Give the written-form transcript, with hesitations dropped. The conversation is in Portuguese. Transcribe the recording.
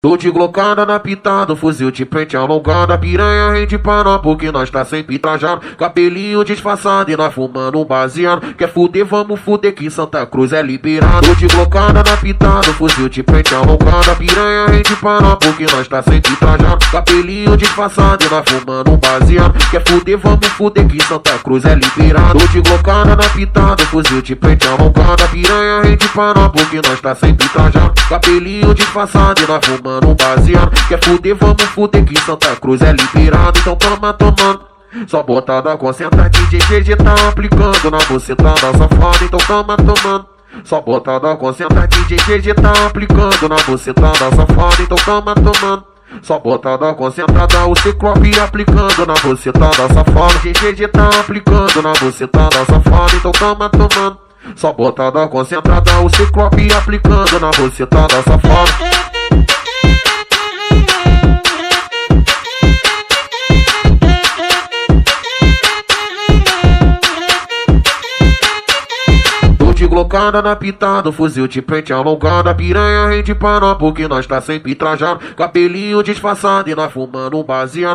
Tô de glocada na pitada, fuzil de frente alongada, piranha rende pra nós porque nós tá sempre trajado, cabelinho disfarçado e nós fumando um baseado. Quer fuder, vamos fuder que Santa Cruz é liberado. Tô de glocada na pitada, fuzil de frente alongada, piranha rende pra nós porque nós tá sempre trajado, cabelinho disfarçado e nós fumando um baseado. Quer fuder, vamos fuder que Santa Cruz é liberado. Tô de glocada na pitada, fuzil de frente alongada, piranha rende pra nós porque nós tá sempre trajado, cabelinho disfarçado e nós fumando um baseado. Quer fuder, vamos fuder que Santa Cruz é liberado. Então toma tomando, só botada concentra, DJ GG tá aplicando na buceta da safada. Então toma tomando, só botada concentra, DJ GG tá aplicando na buceta da safada. Então toma tomando, só botada concentrada, o Ciclope aplicando na buceta da safada. GG tá aplicando na buceta da safada. Então toma tomando, só botada concentrada, o Ciclope aplicando na buceta da safada. De glocada na pitada, fuzil de frente alongada, piranha rende pra nós porque nós tá sempre trajado, cabelinho disfarçado e nós fumando um baseado.